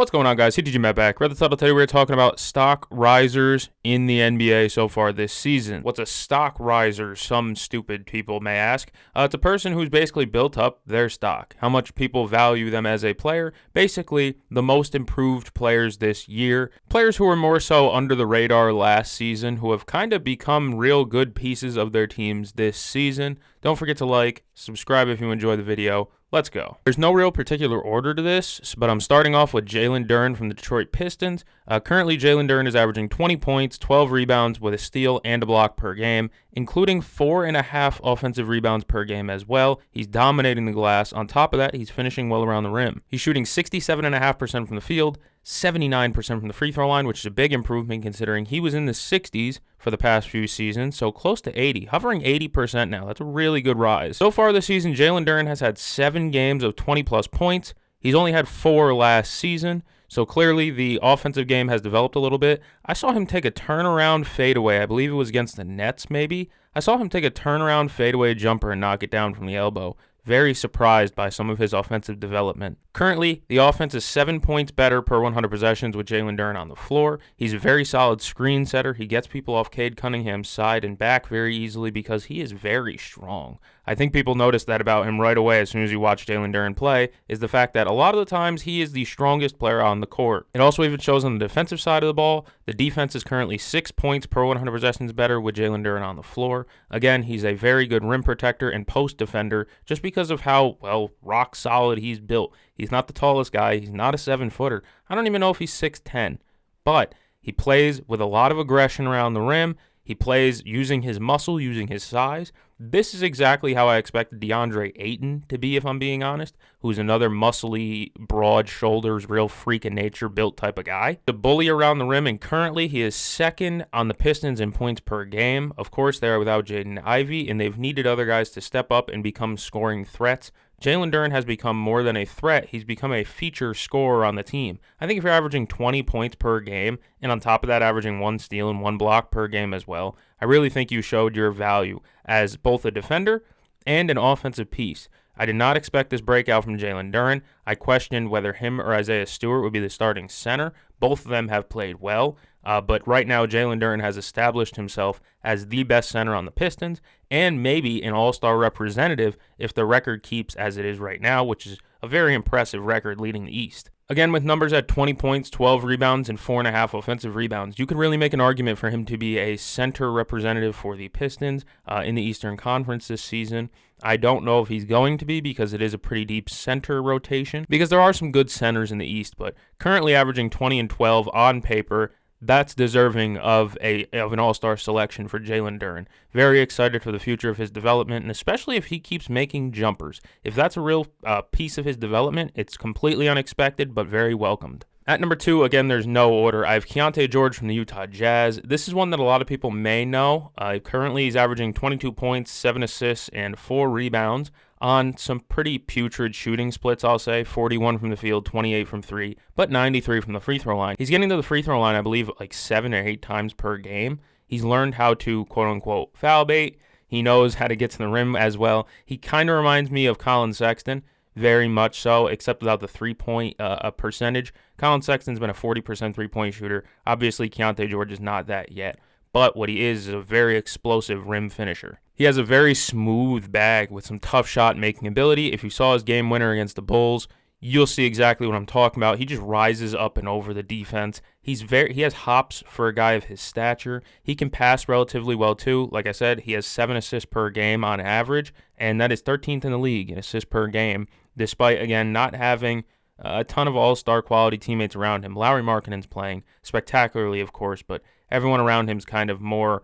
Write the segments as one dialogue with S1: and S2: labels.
S1: What's going on, guys? CTG Matt back. Read the title today. We're talking about stock risers in the NBA so far this season. What's a stock riser? Some stupid people may ask. It's a person who's basically built up their stock. How much people value them as a player. Basically, the most improved players this year. Players who were more so under the radar last season, who have kind of become real good pieces of their teams this season. Don't forget to like, subscribe if you enjoy the video. Let's go. There's no real particular order to this, but I'm starting off with Jalen Duren from the Detroit Pistons. Currently, Jalen Duren is averaging 20 points, 12 rebounds with a steal and a block per game, including 4.5 offensive rebounds per game as well. He's dominating the glass. On top of that, he's finishing well around the rim. He's shooting 67.5% from the field, 79% from the free throw line, which is a big improvement considering he was in the 60s for the past few seasons, so close to 80, hovering 80% now. That's a really good rise. So far this season, Jalen Duren has had 7 games of 20-plus points. He's only had 4 last season, so clearly the offensive game has developed a little bit. I saw him take a turnaround fadeaway. I believe it was against the Nets, maybe. I saw him take a turnaround fadeaway jumper and knock it down from the elbow. Very surprised by some of his offensive development. Currently, the offense is 7 points better per 100 possessions with Jalen Duren on the floor. He's a very solid screen setter. He gets people off Cade Cunningham's side and back very easily because he is very strong. I think people noticed that about him right away as soon as you watch Jalen Duren play, is the fact that a lot of the times he is the strongest player on the court. It also even shows on the defensive side of the ball. The defense is currently 6 points per 100 possessions better with Jalen Duren on the floor. Again, he's a very good rim protector and post defender just because of how, well, rock solid he's built. He's not the tallest guy. He's not a 7-footer. I don't even know if he's 6'10", but he plays with a lot of aggression around the rim. He plays using his muscle, using his size. This is exactly how I expected DeAndre Ayton to be, if I'm being honest, who's another muscly, broad shoulders, real freak in nature built type of guy. The bully around the rim, and currently he is second on the Pistons in points per game. Of course, they are without Jaden Ivey, and they've needed other guys to step up and become scoring threats. Jalen Duren has become more than a threat. He's become a feature scorer on the team. I think if you're averaging 20 points per game, and on top of that averaging 1 steal and 1 block per game as well, I really think you showed your value as both a defender and an offensive piece. I did not expect this breakout from Jalen Duren. I questioned whether him or Isaiah Stewart would be the starting center. Both of them have played well, but right now Jalen Duren has established himself as the best center on the Pistons and maybe an all-star representative if the record keeps as it is right now, which is a very impressive record leading the East. Again, with numbers at 20 points, 12 rebounds, and 4.5 offensive rebounds, you could really make an argument for him to be a center representative for the Pistons in the Eastern Conference this season. I don't know if he's going to be because it is a pretty deep center rotation, because there are some good centers in the East, but currently averaging 20 and 12 on paper, that's deserving of an all-star selection for Jalen Duren. Very excited for the future of his development, and especially if he keeps making jumpers. If that's a real piece of his development, it's completely unexpected, but very welcomed. At number 2, again, there's no order. I have Keontae George from the Utah Jazz. This is one that a lot of people may know. Currently, he's averaging 22 points, 7 assists, and 4 rebounds on some pretty putrid shooting splits, I'll say. 41 from the field, 28 from 3, but 93 from the free throw line. He's getting to the free throw line, I believe, like 7 or 8 times per game. He's learned how to, quote-unquote, foul bait. He knows how to get to the rim as well. He kind of reminds me of Colin Sexton, very much so, except without the three-point percentage. Colin Sexton's been a 40% three-point shooter. Obviously, Keontae George is not that yet. But what he is a very explosive rim finisher. He has a very smooth bag with some tough shot-making ability. If you saw his game winner against the Bulls, you'll see exactly what I'm talking about. He just rises up and over the defense. He has hops for a guy of his stature. He can pass relatively well too. Like I said, he has 7 assists per game on average, and that is 13th in the league in assists per game, despite, again, not having a ton of all-star quality teammates around him. Lauri Markkanen's playing spectacularly, of course, but everyone around him is kind of more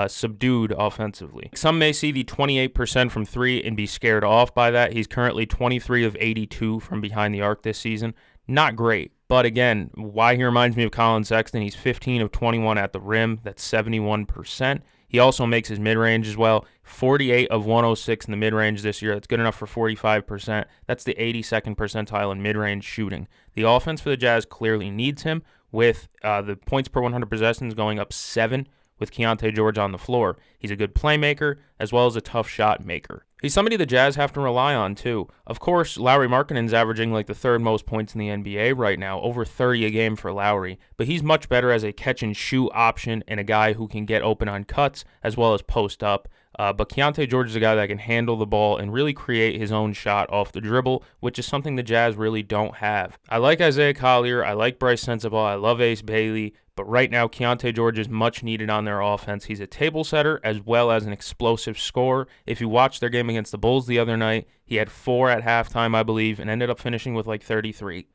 S1: subdued offensively. Some may see the 28% from 3 and be scared off by that. He's currently 23 of 82 from behind the arc this season. Not great, but again, why he reminds me of Colin Sexton, he's 15 of 21 at the rim. That's 71%. He also makes his mid-range as well. 48 of 106 in the mid-range this year. That's good enough for 45%. That's the 82nd percentile in mid-range shooting. The offense for the Jazz clearly needs him, with the points per 100 possessions going up 7 with Keontae George on the floor. He's a good playmaker as well as a tough shot maker. He's somebody the Jazz have to rely on, too. Of course, Lauri Markkanen's averaging like the third most points in the NBA right now, over 30 a game for Lauri, but he's much better as a catch-and-shoot option and a guy who can get open on cuts as well as post up. But Keontae George is a guy that can handle the ball and really create his own shot off the dribble, which is something the Jazz really don't have. I like Isaiah Collier, I like Bryce Sensabaugh, I love Ace Bailey, but right now Keontae George is much needed on their offense. He's a table setter as well as an explosive scorer. If you watched their game against the Bulls the other night, he had 4 at halftime, I believe, and ended up finishing with like 33.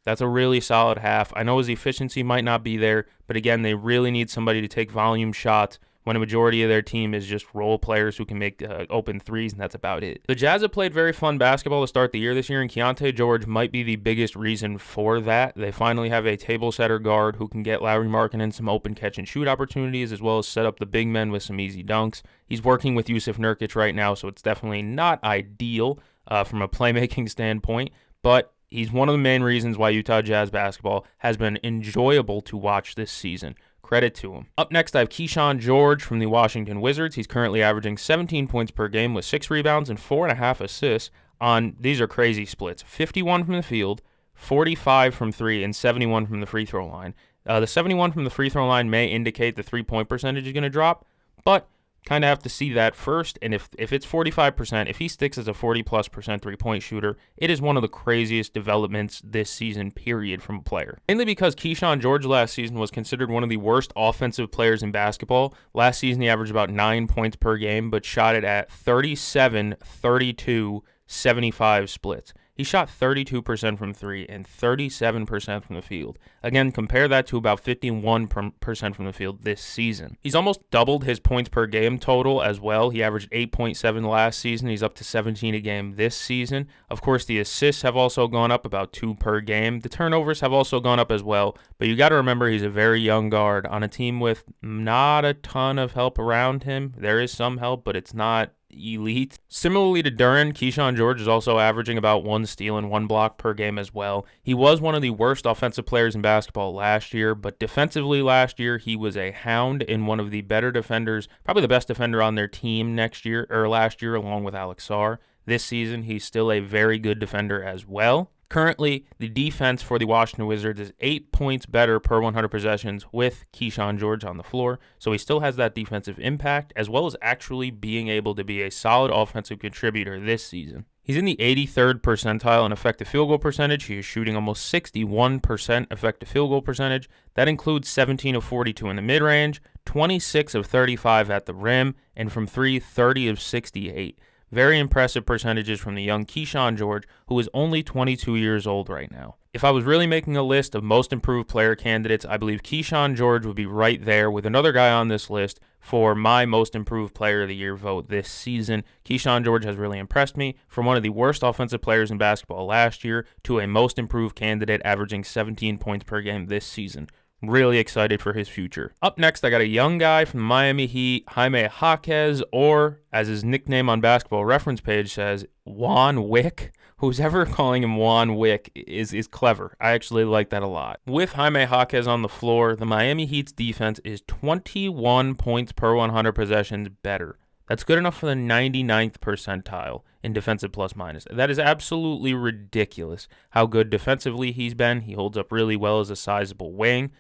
S1: That's a really solid half. I know his efficiency might not be there, but again, they really need somebody to take volume shots when a majority of their team is just role players who can make open threes, and that's about it. The Jazz have played very fun basketball to start the year this year, and Keontae George might be the biggest reason for that. They finally have a table setter guard who can get Lauri Markkanen some open catch-and-shoot opportunities, as well as set up the big men with some easy dunks. He's working with Jusuf Nurkic right now, so it's definitely not ideal from a playmaking standpoint, but he's one of the main reasons why Utah Jazz basketball has been enjoyable to watch this season. Credit to him. Up next, I have Keyshawn George from the Washington Wizards. He's currently averaging 17 points per game with 6 rebounds and 4.5 assists on, these are crazy splits, 51 from the field, 45 from 3, and 71 from the free throw line. The 71 from the free throw line may indicate the three-point percentage is going to drop, but kind of have to see that first, and if it's 45%, if he sticks as a 40+% three-point shooter, it is one of the craziest developments this season, period, from a player. Mainly because Keyshawn George last season was considered one of the worst offensive players in basketball. Last season, he averaged about 9 points per game, but shot it at 37, 32, 75 splits. He shot 32% from 3 and 37% from the field. Again, compare that to about 51% from the field this season. He's almost doubled his points per game total as well. He averaged 8.7 last season. He's up to 17 a game this season. Of course, the assists have also gone up, about 2 per game. The turnovers have also gone up as well, but you got to remember he's a very young guard on a team with not a ton of help around him. There is some help, but it's not elite. Similarly to Duren, Keyshawn George is also averaging about 1 steal and 1 block per game as well. He was one of the worst offensive players in basketball last year, but defensively last year he was a hound and one of the better defenders, probably the best defender on their team last year along with Alex Sarr. This season he's still a very good defender as well. Currently, the defense for the Washington Wizards is 8 points better per 100 possessions with Keyshawn George on the floor, so he still has that defensive impact, as well as actually being able to be a solid offensive contributor this season. He's in the 83rd percentile in effective field goal percentage. He is shooting almost 61% effective field goal percentage. That includes 17 of 42 in the mid-range, 26 of 35 at the rim, and from 3, 30 of 68. Very impressive percentages from the young Keyshawn George, who is only 22 years old right now. If I was really making a list of most improved player candidates, I believe Keyshawn George would be right there with another guy on this list for my most improved player of the year vote this season. Keyshawn George has really impressed me from one of the worst offensive players in basketball last year to a most improved candidate averaging 17 points per game this season. Really excited for his future. Up next, I got a young guy from the Miami Heat, Jaime Jaquez, or as his nickname on Basketball Reference page says, Juan Wick. Who's ever calling him Juan Wick is clever. I actually like that a lot. With Jaime Jaquez on the floor, the Miami Heat's defense is 21 points per 100 possessions better. That's good enough for the 99th percentile in defensive plus minus. That is absolutely ridiculous how good defensively he's been. He holds up really well as a sizable wing.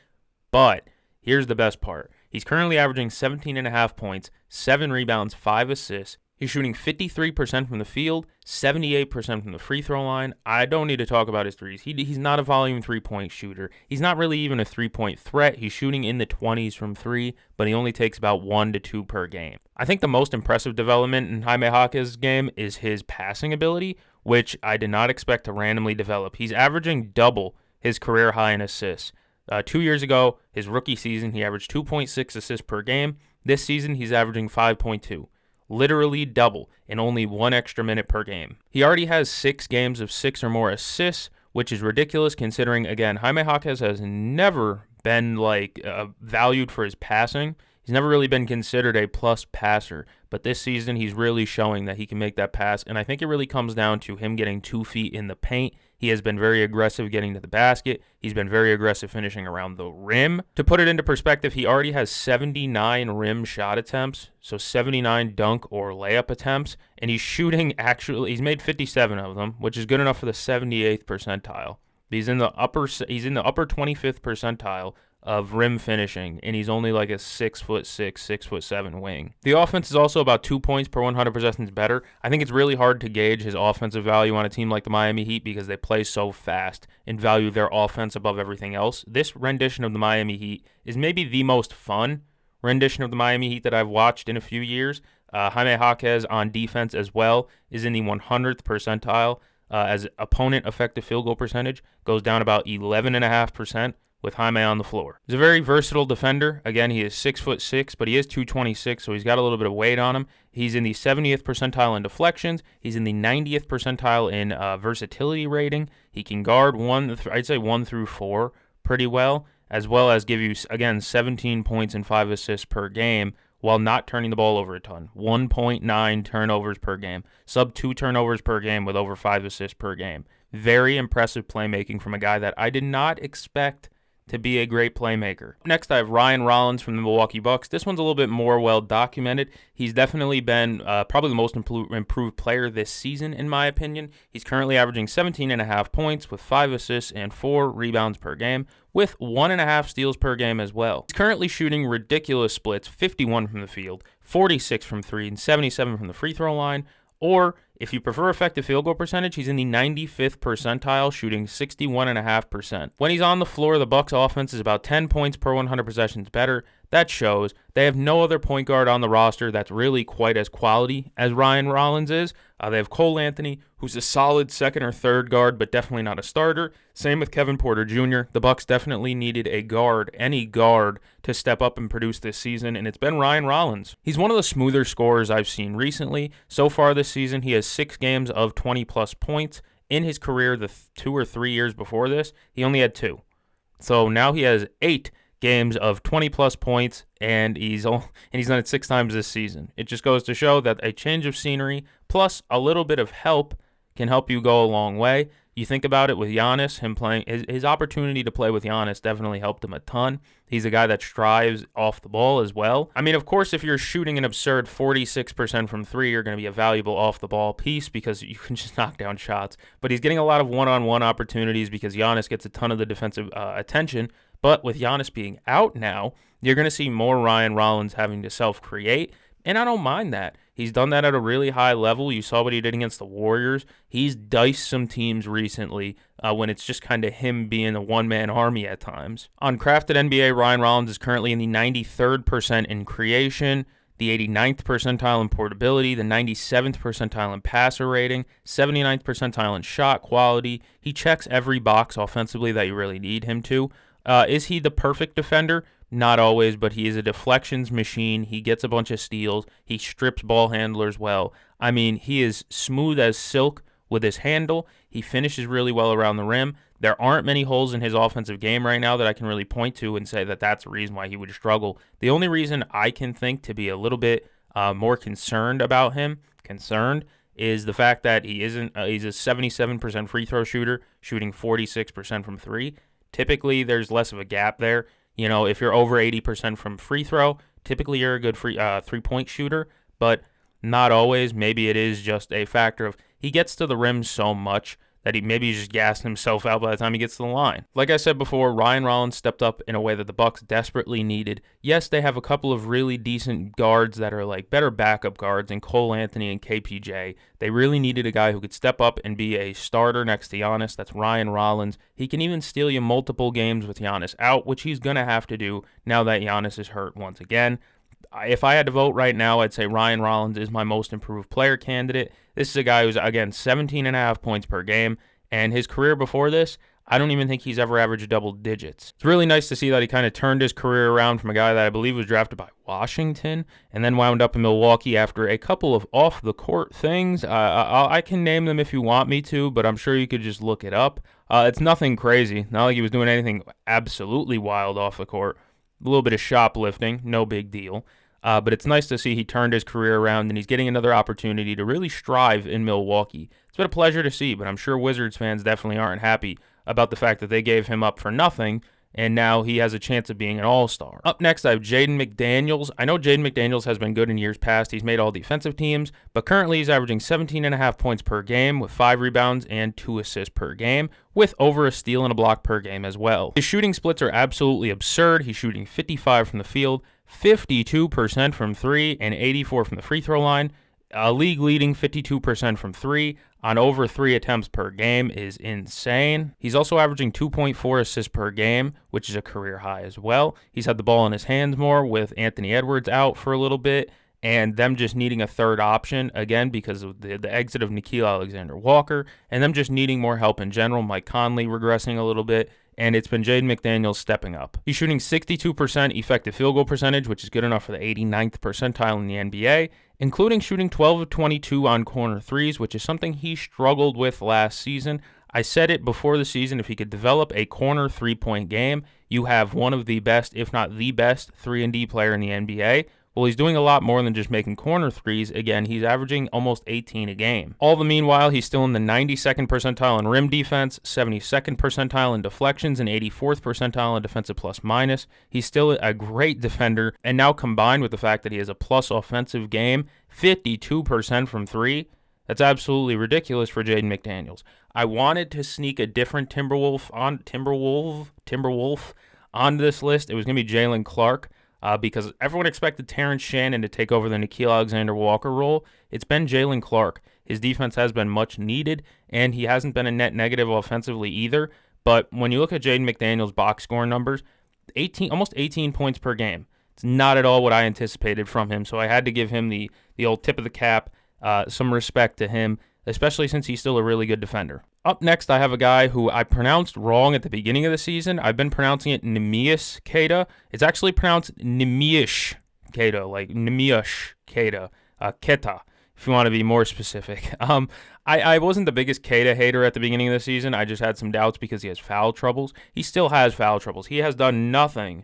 S1: But here's the best part. He's currently averaging 17.5 points, 7 rebounds, 5 assists. He's shooting 53% from the field, 78% from the free throw line. I don't need to talk about his threes. He's not a volume three-point shooter. He's not really even a three-point threat. He's shooting in the 20s from 3, but he only takes about 1 to 2 per game. I think the most impressive development in Jaime Jaquez's game is his passing ability, which I did not expect to randomly develop. He's averaging double his career high in assists. 2 years ago, his rookie season, he averaged 2.6 assists per game. This season, he's averaging 5.2. Literally double in only 1 extra minute per game. He already has 6 games of 6 or more assists, which is ridiculous considering, again, Jaime Jaquez has never been valued for his passing. He's never really been considered a plus passer, but but this season he's really showing that he can make that pass, and I think it really comes down to him getting 2 feet in the paint. He has been very aggressive getting to the basket. He's been very aggressive finishing around the rim. To put it into perspective, he already has 79 rim shot attempts, so 79 dunk or layup attempts, and he's he's made 57 of them, which is good enough for the 78th percentile. He's in the upper 25th percentile of rim finishing, and he's only like a 6'6", 6'7" wing. The offense is also about 2 points per 100 possessions better. I think it's really hard to gauge his offensive value on a team like the Miami Heat because they play so fast and value their offense above everything else. This rendition of the Miami Heat is maybe the most fun rendition of the Miami Heat that I've watched in a few years. Jaime Jaquez on defense as well is in the 100th percentile as opponent effective field goal percentage, goes down about 11.5%. with Jaime on the floor. He's a very versatile defender. Again, he is 6'6", but he is 226, so he's got a little bit of weight on him. He's in the 70th percentile in deflections. He's in the 90th percentile in versatility rating. He can guard 1 through 4 pretty well as give you, again, 17 points and 5 assists per game while not turning the ball over a ton. 1.9 turnovers per game. Sub 2 turnovers per game with over 5 assists per game. Very impressive playmaking from a guy that I did not expect to be a great playmaker. Next, I have Ryan Rollins from the Milwaukee Bucks. This one's a little bit more well-documented. He's definitely been probably the most improved player this season, in my opinion. He's currently averaging 17.5 points with 5 assists and 4 rebounds per game, with 1.5 steals per game as well. He's currently shooting ridiculous splits, 51 from the field, 46 from 3, and 77 from the free throw line. Or, if you prefer effective field goal percentage, he's in the 95th percentile, shooting 61.5%. When he's on the floor, the Bucks offense is about 10 points per 100 possessions better. That shows. They have no other point guard on the roster that's really quite as quality as Ryan Rollins is. They have Cole Anthony, who's a solid second or third guard, but definitely not a starter. Same with Kevin Porter Jr. The Bucks definitely needed a guard, any guard, to step up and produce this season, and it's been Ryan Rollins. He's one of the smoother scorers I've seen recently. So far this season, he has 6 games of 20-plus points. In his career, the 2 or 3 years before this, he only had 2. So now he has 8 games of 20-plus points, and he's done it 6 times this season. It just goes to show that a change of scenery plus a little bit of help can help you go a long way. You think about it with Giannis, him playing his opportunity to play with Giannis definitely helped him a ton. He's a guy that strives off the ball as well. I mean, of course, if you're shooting an absurd 46% from 3, you're going to be a valuable off-the-ball piece because you can just knock down shots. But he's getting a lot of one-on-one opportunities because Giannis gets a ton of the defensive attention. But with Giannis being out now, you're going to see more Ryan Rollins having to self-create, and I don't mind that. He's done that at a really high level. You saw what he did against the Warriors. He's diced some teams recently when it's just kind of him being a one-man army at times. On Crafted NBA, Ryan Rollins is currently in the 93rd percent in creation, the 89th percentile in portability, the 97th percentile in passer rating, 79th percentile in shot quality. He checks every box offensively that you really need him to. Is he the perfect defender? Not always, but he is a deflections machine. He gets a bunch of steals. He strips ball handlers well. I mean, he is smooth as silk with his handle. He finishes really well around the rim. There aren't many holes in his offensive game right now that I can really point to and say that that's a reason why he would struggle. The only reason I can think to be a little bit more concerned about him, is the fact that he's a 77% free throw shooter, shooting 46% from 3. Typically, there's less of a gap there. You know, if you're over 80% from free throw, typically you're a good three-point shooter, but not always. Maybe it is just a factor of he gets to the rim so much that he's just gassing himself out by the time he gets to the line. Like I said before, Ryan Rollins stepped up in a way that the Bucks desperately needed. Yes, they have a couple of really decent guards that are like better backup guards in Cole Anthony and KPJ. They really needed a guy who could step up and be a starter next to Giannis. That's Ryan Rollins. He can even steal you multiple games with Giannis out, which he's going to have to do now that Giannis is hurt once again. If I had to vote right now, I'd say Ryan Rollins is my most improved player candidate. This is a guy who's, again, 17.5 points per game, and his career before this, I don't even think he's ever averaged double digits. It's really nice to see that he kind of turned his career around from a guy that I believe was drafted by Washington and then wound up in Milwaukee after a couple of off-the-court things. I can name them if you want me to, but I'm sure you could just look it up. It's nothing crazy. Not like he was doing anything absolutely wild off the court. A little bit of shoplifting, no big deal. But it's nice to see he turned his career around and he's getting another opportunity to really strive in Milwaukee. It's been a pleasure to see, but I'm sure Wizards fans definitely aren't happy about the fact that they gave him up for nothing, and now he has a chance of being an all-star. Up next, I have Jaden McDaniels. I know Jaden McDaniels has been good in years past. He's made all defensive teams, but currently he's averaging 17.5 points per game with 5 rebounds and 2 assists per game, with over a steal and a block per game as well. His shooting splits are absolutely absurd. He's shooting 55 from the field, 52% from 3, and 84 from the free throw line. A league-leading 52% from 3 on over 3 attempts per game is insane. He's also averaging 2.4 assists per game, which is a career high as well. He's had the ball in his hands more with Anthony Edwards out for a little bit, and them just needing a third option, again, because of the exit of Nickeil Alexander-Walker, and them just needing more help in general. Mike Conley regressing a little bit, and it's been Jaden McDaniels stepping up. He's shooting 62% effective field goal percentage, which is good enough for the 89th percentile in the NBA, including shooting 12 of 22 on corner threes, which is something he struggled with last season. I said it before the season, if he could develop a corner three-point game, you have one of the best, if not the best, 3-and-D player in the NBA. Well, he's doing a lot more than just making corner threes. Again, he's averaging almost 18 a game. All the meanwhile, he's still in the 92nd percentile in rim defense, 72nd percentile in deflections, and 84th percentile in defensive plus-minus. He's still a great defender, and now combined with the fact that he has a plus offensive game, 52% from 3, that's absolutely ridiculous for Jaden McDaniels. I wanted to sneak a different Timberwolf on this list. It was going to be Jalen Clark. Because everyone expected Terrence Shannon to take over the Nickeil Alexander-Walker role. It's been Jalen Clark. His defense has been much needed, and he hasn't been a net negative offensively either. But when you look at Jaden McDaniels' box score numbers, almost 18 points per game. It's not at all what I anticipated from him, so I had to give him the old tip of the cap, some respect to him, especially since he's still a really good defender. Up next, I have a guy who I pronounced wrong at the beginning of the season. I've been pronouncing it Neemias Queta. It's actually pronounced Neemias Queta, like Neemias Queta, Queta, if you want to be more specific. I wasn't the biggest Queta hater at the beginning of the season. I just had some doubts because he has foul troubles. He still has foul troubles. He has done nothing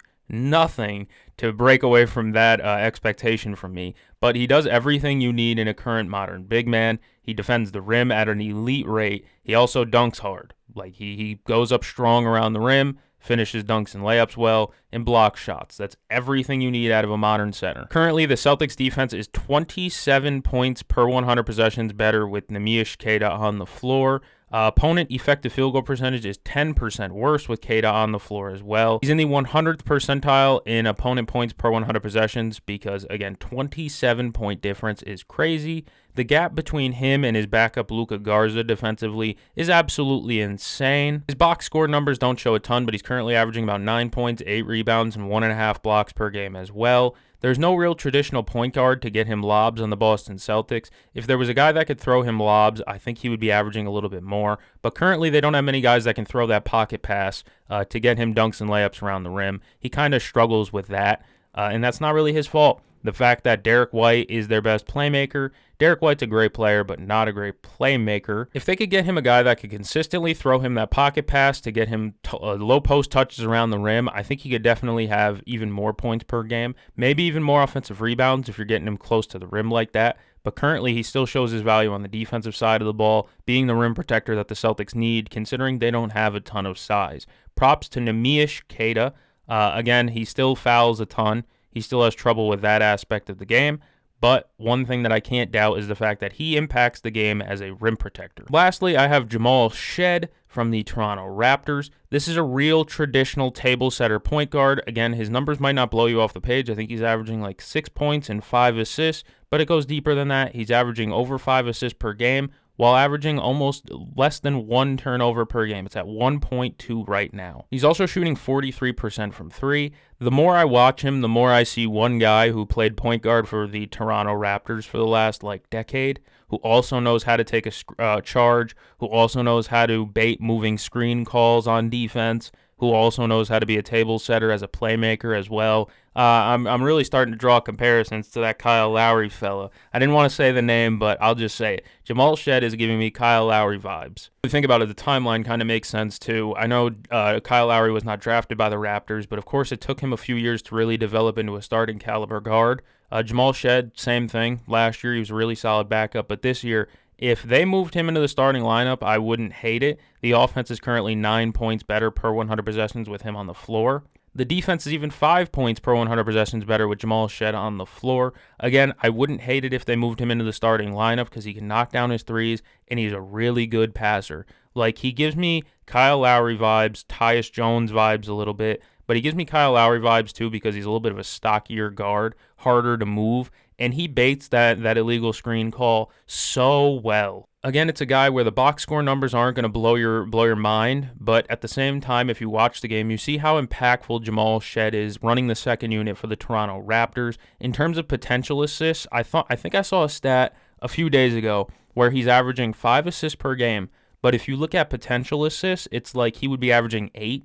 S1: to break away from that expectation from me. But he does everything you need in a current modern big man. He defends the rim at an elite rate. He also dunks hard. Like he goes up strong around the rim, finishes dunks and layups well, and blocks shots. That's everything you need out of a modern center. Currently, the Celtics defense is 27 points per 100 possessions better with Neemias Queta on the floor. Opponent effective field goal percentage is 10% worse with Queta on the floor as well. He's in the 100th percentile in opponent points per 100 possessions because, again, 27-point difference is crazy. The gap between him and his backup Luka Garza defensively is absolutely insane. His box score numbers don't show a ton, but he's currently averaging about 9 points, 8 rebounds, and 1.5 blocks per game as well. There's no real traditional point guard to get him lobs on the Boston Celtics. If there was a guy that could throw him lobs, I think he would be averaging a little bit more. But currently, they don't have many guys that can throw that pocket pass to get him dunks and layups around the rim. He kind of struggles with that, and that's not really his fault. The fact that Derek White is their best playmaker. Derek White's a great player, but not a great playmaker. If they could get him a guy that could consistently throw him that pocket pass to get him low post touches around the rim, I think he could definitely have even more points per game, maybe even more offensive rebounds if you're getting him close to the rim like that. But currently, he still shows his value on the defensive side of the ball, being the rim protector that the Celtics need, considering they don't have a ton of size. Props to Neemias Queta. Again, he still fouls a ton. He still has trouble with that aspect of the game. But one thing that I can't doubt is the fact that he impacts the game as a rim protector. Lastly, I have Jamal Shead from the Toronto Raptors. This is a real traditional table setter point guard. Again, his numbers might not blow you off the page. I think he's averaging like 6 points and 5 assists, but it goes deeper than that. He's averaging over 5 assists per game while averaging almost less than 1 turnover per game. It's at 1.2 right now. He's also shooting 43% from 3. The more I watch him, the more I see one guy who played point guard for the Toronto Raptors for the last decade, who also knows how to take a charge, who also knows how to bait moving screen calls on defense, who also knows how to be a table setter as a playmaker as well. I'm really starting to draw comparisons to that Kyle Lowry fella. I didn't want to say the name, but I'll just say it. Jamal Shead is giving me Kyle Lowry vibes. If you think about it, the timeline kind of makes sense too. I know Kyle Lowry was not drafted by the Raptors, but of course it took him a few years to really develop into a starting caliber guard. Jamal Shead, same thing. Last year he was a really solid backup, but this year, if they moved him into the starting lineup, I wouldn't hate it. The offense is currently 9 points better per 100 possessions with him on the floor. The defense is even 5 points per 100 possessions better with Jamal Shead on the floor. Again, I wouldn't hate it if they moved him into the starting lineup because he can knock down his threes, and he's a really good passer. Like, he gives me Kyle Lowry vibes, Tyus Jones vibes a little bit, but he gives me Kyle Lowry vibes too because he's a little bit of a stockier guard, harder to move, and he baits that illegal screen call so well. Again, it's a guy where the box score numbers aren't going to blow your mind, but at the same time, if you watch the game, you see how impactful Jamal Shead is running the second unit for the Toronto Raptors. In terms of potential assists, I think I saw a stat a few days ago where he's averaging 5 assists per game, but if you look at potential assists, it's like he would be averaging 8,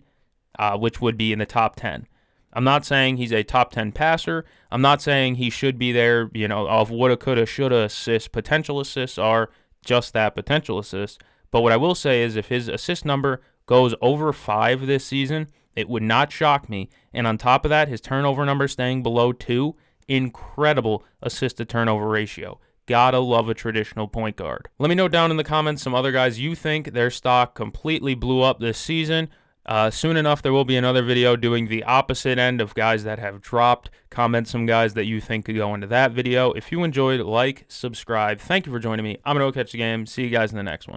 S1: which would be in the top 10. I'm not saying he's a top 10 passer. I'm not saying he should be there, of woulda, coulda, shoulda assists. Potential assists are just that, potential assists. But what I will say is if his assist number goes over 5 this season, it would not shock me. And on top of that, his turnover number staying below 2, incredible assist-to-turnover ratio. Gotta love a traditional point guard. Let me know down in the comments some other guys you think their stock completely blew up this season. Soon enough, there will be another video doing the opposite end of guys that have dropped. Comment some guys that you think could go into that video. If you enjoyed, like, subscribe. Thank you for joining me. I'm going to go catch the game. See you guys in the next one.